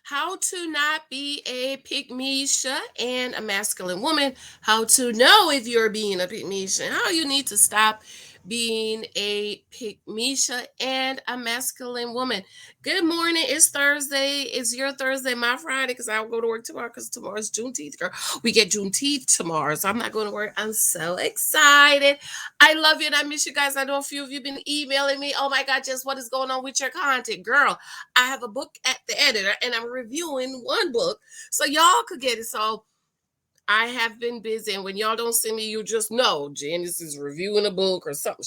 How to not be a pygmisha and a masculine woman. How to know if you're being a pygmisha. And how you need to stop being a pygmisha and a masculine woman. Good morning. It's Thursday. It's your Thursday, my Friday, because I'll go to work tomorrow because tomorrow's Juneteenth, girl. We get Juneteenth tomorrow, so I'm not going to work. I'm so excited. I love you and I miss you guys. I know a few of you have been emailing me. Oh my God, Jess, what is going on with your content? Girl, I have a book at the editor and I'm reviewing one book so y'all could get it. So I have been busy, and when y'all don't see me, you just know Janice is reviewing a book or something,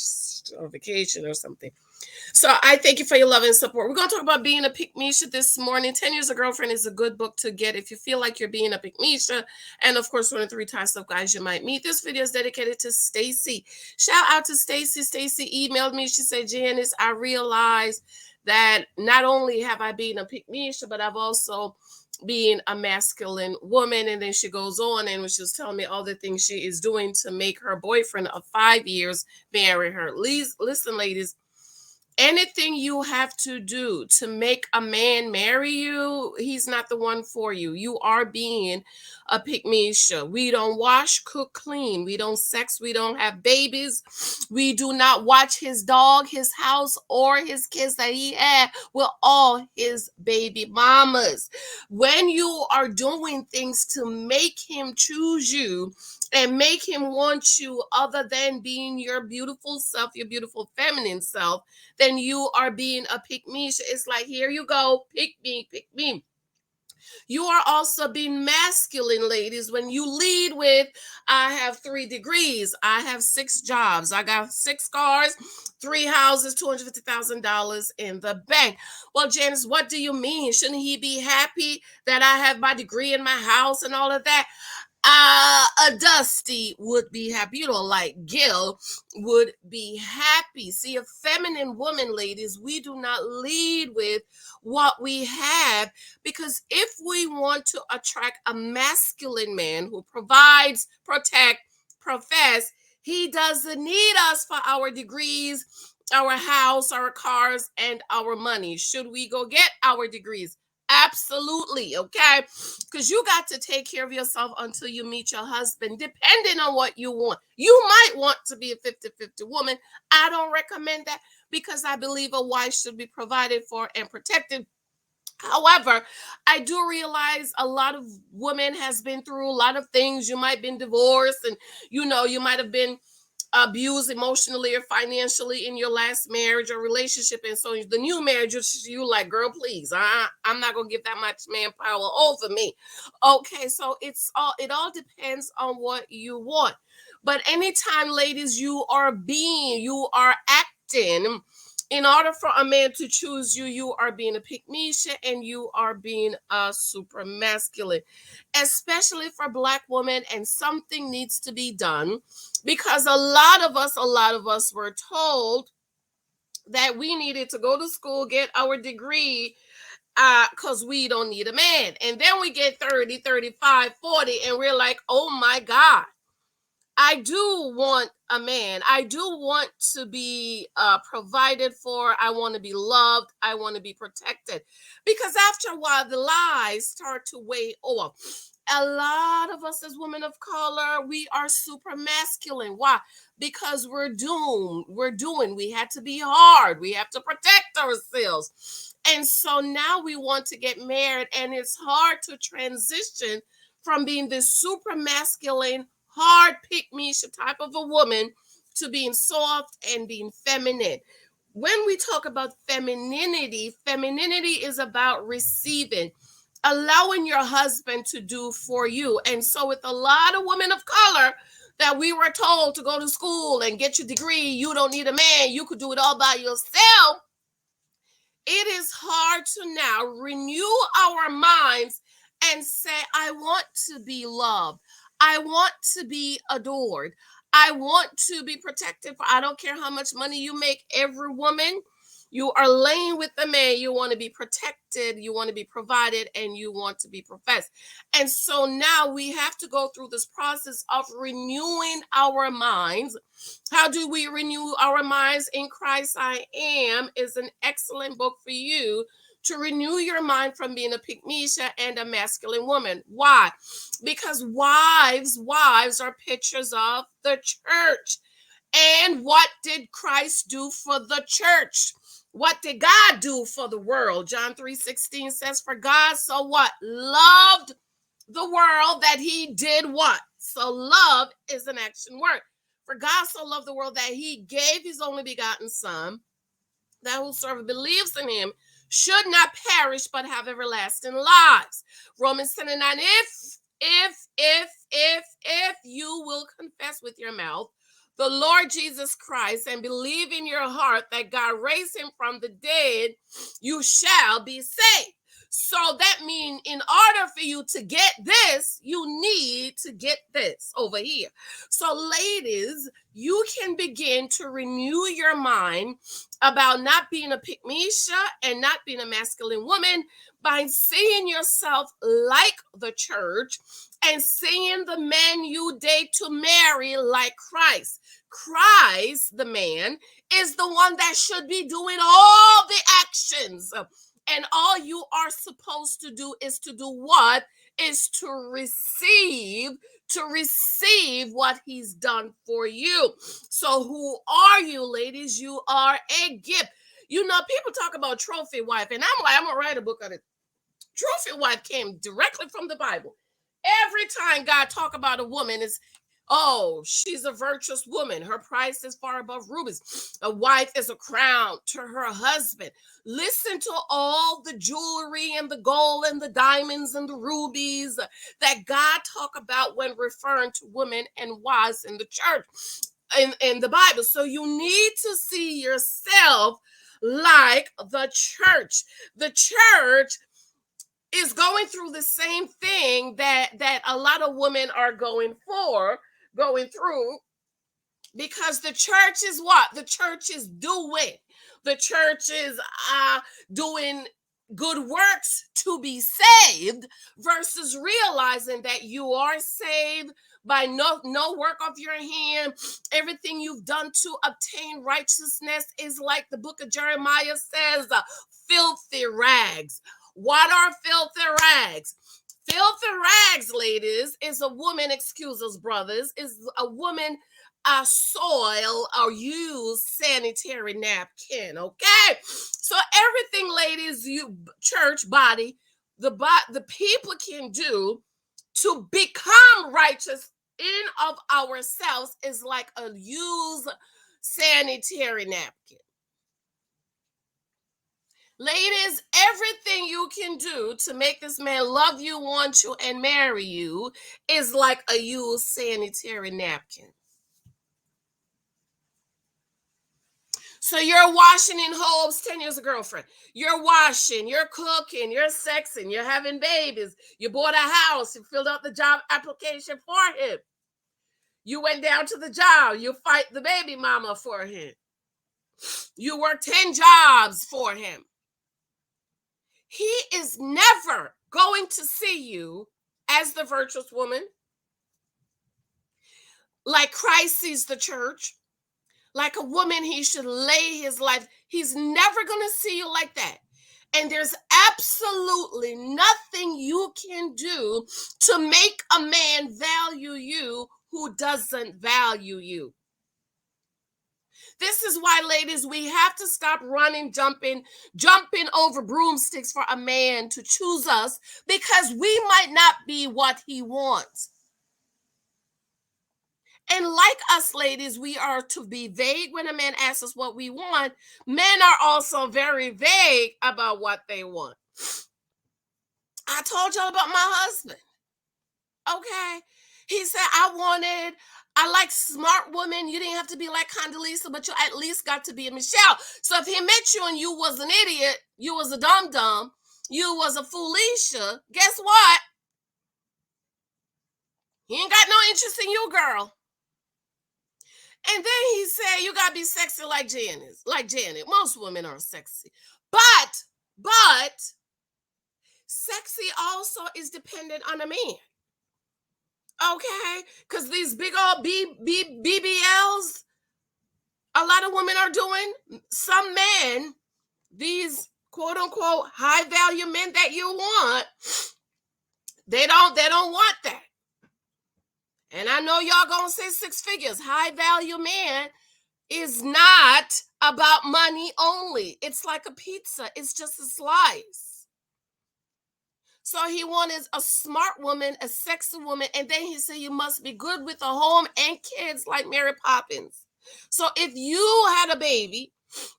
on vacation or something. So I thank you for your love and support. We're going to talk about being a pick this morning. 10 Years a Girlfriend is a good book to get if you feel like you're being a pick and of course, one of the three types of guys you might meet. This video is dedicated to Stacy. Shout out to Stacy. Stacy emailed me. She said, Janice, I realized that not only have I been a pick but I've also being a masculine woman. And then she goes on and she was telling me all the things she is doing to make her boyfriend of 5 years marry her. Listen, ladies, anything you have to do to make a man marry you, he's not the one for you. You are being a pygmisha. We don't wash, cook, clean. We don't sex. We don't have babies. We do not watch his dog, his house, or his kids that he had with all his baby mamas. When you are doing things to make him choose you, and make him want you other than being your beautiful self, your beautiful feminine self, then you are being a pick me. It's like, here you go, pick me, pick me. You are also being masculine, ladies, when you lead with, I have 3 degrees, I have 6 jobs, I got 6 cars, 3 houses, $250,000 in the bank. Well, Janice, what do you mean? Shouldn't he be happy that I have my degree in my house and all of that? A Dusty would be happy. You know, like Gil would be happy. See, a feminine woman, ladies, we do not lead with what we have, because if we want to attract a masculine man who provides, protect, profess, he doesn't need us for our degrees, our house, our cars, and our money. Should we go get our degrees? Absolutely, okay? Because you got to take care of yourself until you meet your husband, depending on what you want. You might want to be a 50-50 woman. I don't recommend that because I believe a wife should be provided for and protected. However, I do realize a lot of women has been through a lot of things. You might have been divorced, and you might have been abused emotionally or financially in your last marriage or relationship, and so the new marriage, you like, girl, please, I'm not gonna give that much manpower over me. Okay, so it all depends on what you want. But anytime, ladies, you are acting in order for a man to choose you, you are being a pick and you are being a super masculine, especially for Black women. And something needs to be done because a lot of us were told that we needed to go to school, get our degree, because we don't need a man. And then we get 30, 35, 40, and we're like, oh my God, I do want a man. I do want to be provided for. I want to be loved. I want to be protected. Because after a while, the lies start to weigh off. A lot of us as women of color, we are super masculine. Why? Because we're doomed. We had to be hard. We have to protect ourselves. And so now we want to get married, and it's hard to transition from being this super masculine, hard pick me type of a woman to being soft and being feminine. When we talk about femininity, femininity is about receiving, allowing your husband to do for you. And so, with a lot of women of color that we were told to go to school and get your degree, you don't need a man, you could do it all by yourself. It is hard to now renew our minds and say, I want to be loved. I want to be adored. I want to be protected. I don't care how much money you make. Every woman, you are laying with the man. You want to be protected. You want to be provided, and you want to be professed. And so now we have to go through this process of renewing our minds. How do we renew our minds? In Christ I Am is an excellent book for you to renew your mind from being a pygmisha and a masculine woman. Why? Because wives are pictures of the church. And what did Christ do for the church? What did God do for the world? John 3:16 says, for God so what? Loved the world that he did what? So love is an action word. For God so loved the world that he gave his only begotten son, that whosoever believes in him should not perish but have everlasting lives. Romans 10:9. If you will confess with your mouth the Lord Jesus Christ and believe in your heart that God raised him from the dead, you shall be saved. So that means in order for you to get this, you need to get this over here. So ladies, you can begin to renew your mind about not being a pygmisha and not being a masculine woman by seeing yourself like the church and seeing the man you date to marry like Christ. Christ, the man, is the one that should be doing all the actions. And all you are supposed to do is to do what? Is to receive what he's done for you. So who are you, ladies? You are a gift. You know, people talk about trophy wife, and I'm like, I'm gonna write a book on it. Trophy wife came directly from the Bible. Every time God talk about a woman, is oh, she's a virtuous woman. Her price is far above rubies. A wife is a crown to her husband. Listen to all the jewelry and the gold and the diamonds and the rubies that God talk about when referring to women and wives in the church, in the Bible. So you need to see yourself like the church. The church is going through the same thing that a lot of women are going through, because the church is what? The church is doing. The church is doing good works to be saved versus realizing that you are saved by no work of your hand. Everything you've done to obtain righteousness is, like the book of Jeremiah says, filthy rags. What are filthy rags? Filthy rags, ladies, is a woman, excuse us, brothers, is a woman soil or use sanitary napkin. Okay, so everything, ladies, you church body, the people can do to become righteous in of ourselves is like a used sanitary napkin. Ladies, everything you can do to make this man love you, want you, and marry you is like a used sanitary napkin. So you're washing in hopes, 10 years a girlfriend. You're washing, you're cooking, you're sexing, you're having babies. You bought a house, you filled out the job application for him. You went down to the job, you fight the baby mama for him. You work 10 jobs for him. He is never going to see you as the virtuous woman, like Christ sees the church, like a woman he should lay his life. He's never going to see you like that. And there's absolutely nothing you can do to make a man value you who doesn't value you. This is why, ladies, we have to stop running, jumping over broomsticks for a man to choose us, because we might not be what he wants. And like us, ladies, we are to be vague when a man asks us what we want. Men are also very vague about what they want. I told y'all about my husband. Okay. He said, I like smart women. You didn't have to be like Condoleezza, but you at least got to be a Michelle. So if he met you and you was an idiot, you was a dum-dum, you was a foolisha, guess what? He ain't got no interest in you, girl. And then he said, you gotta be sexy like Janet. Most women are sexy. But sexy also is dependent on a man. Okay? Because these big old BBLs, a lot of women are doing. Some men, these quote unquote high value men that you want, they don't want that. And I know y'all gonna say six figures. High value man is not about money only. It's like a pizza, it's just a slice. So he wanted a smart woman, a sexy woman, and then he said you must be good with a home and kids like Mary Poppins. So if you had a baby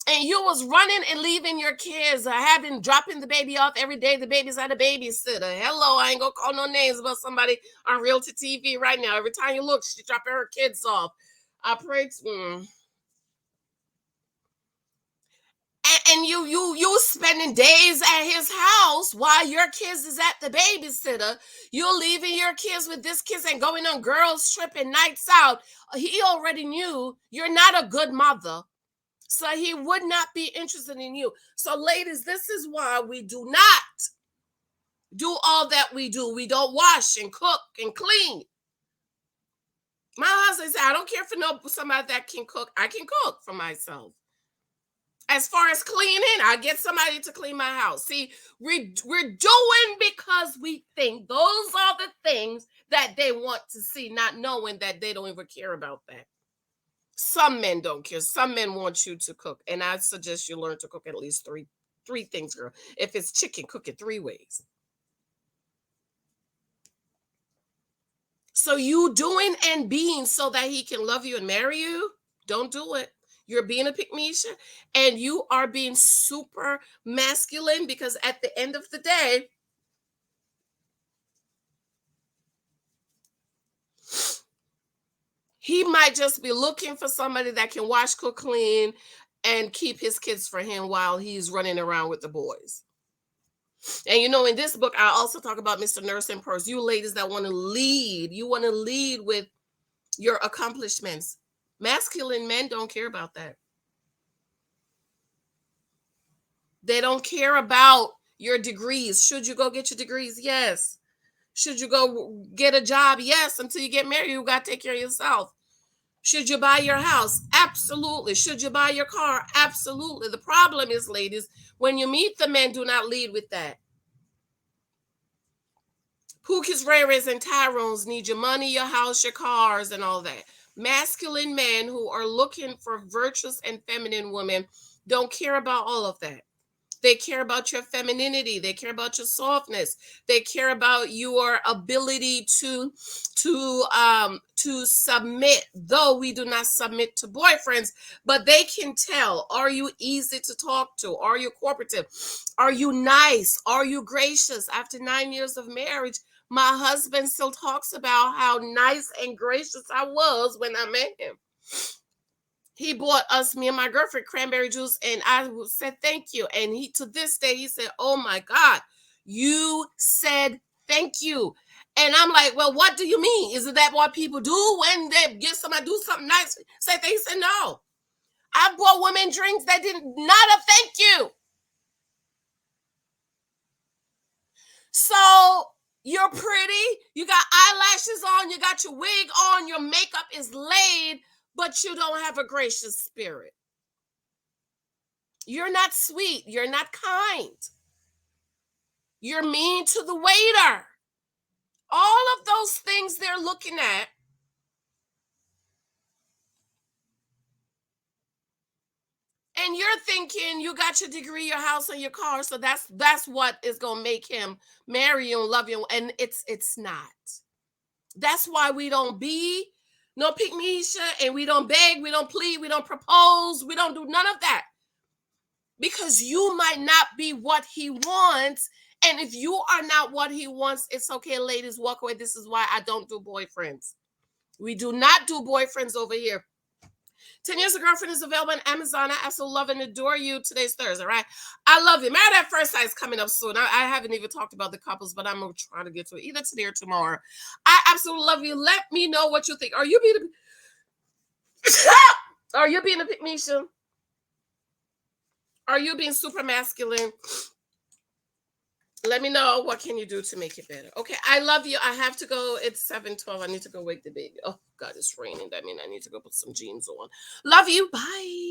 and you was running and leaving your kids or having dropping the baby off every day, the baby's at a babysitter. Hello, I ain't gonna call no names about somebody on Realty TV right now. Every time you look, she's dropping her kids off. I pray to, and you spending days at his house while your kids is at the babysitter. You're leaving your kids with this kids and going on girls trip and nights out. He already knew you're not a good mother, so he would not be interested in you. So ladies, this is why we do not do all that we do. We don't wash and cook and clean. My husband said, I don't care for somebody that can cook. I can cook for myself. As far as cleaning, I get somebody to clean my house. See, we're doing because we think those are the things that they want to see, not knowing that they don't even care about that. Some men don't care. Some men want you to cook, and I suggest you learn to cook at least three things, girl. If it's chicken, cook it 3 ways. So you doing and being so that he can love you and marry you, don't do it. You're being a pick-me-isha, and you are being super masculine, because at the end of the day, he might just be looking for somebody that can wash, cook, clean, and keep his kids for him while he's running around with the boys. And in this book, I also talk about Mr. Nurse and Purse. You ladies that want to lead, you want to lead with your accomplishments. Masculine men don't care about that. They don't care about your degrees. Should you go get your degrees? Yes. Should you go get a job? Yes. Until you get married, you got to take care of yourself. Should you buy your house? Absolutely. Should you buy your car? Absolutely. The problem is, ladies, when you meet the men, do not lead with that. Pookies, Rares, and Tyrones need your money, your house, your cars, and all that. Masculine men who are looking for virtuous and feminine women don't care about all of that. They care about your femininity. They care about your softness. They care about your ability to submit. Though we do not submit to boyfriends, but they can tell: are you easy to talk to? Are you cooperative? Are you nice? Are you gracious? After 9 years of marriage, my husband still talks about how nice and gracious I was when I met him. He bought us, me and my girlfriend, cranberry juice, and I said thank you. And he, to this day, he said, "Oh my God, you said thank you." And I'm like, "Well, what do you mean? Isn't that what people do when they get somebody do something nice? Say thank you." He said, "No, I bought women drinks that did not a thank you." So you're pretty, you got eyelashes on, you got your wig on, your makeup is laid, but you don't have a gracious spirit. You're not sweet. You're not kind. You're mean to the waiter. All of those things they're looking at. And you're thinking you got your degree, your house, and your car, so that's what is gonna make him marry you and love you. And it's not. That's why we don't be no pick me, and we don't beg, we don't plead, we don't propose, we don't do none of that. Because you might not be what he wants. And if you are not what he wants, it's okay, ladies, walk away. This is why I don't do boyfriends. We do not do boyfriends over here. 10 Years of Girlfriend is available on Amazon. I absolutely love and adore you. Today's Thursday, right? I love you. Married at First Sight is coming up soon. I haven't even talked about the couples, but I'm going to try to get to it either today or tomorrow. I absolutely love you. Let me know what you think. Are you being a pick-me-isha? Are you being super masculine? Let me know, what can you do to make it better. Okay, I love you. I have to go. It's 7:12. I need to go wake the baby. Oh God, it's raining. That means I need to go put some jeans on. Love you. Bye.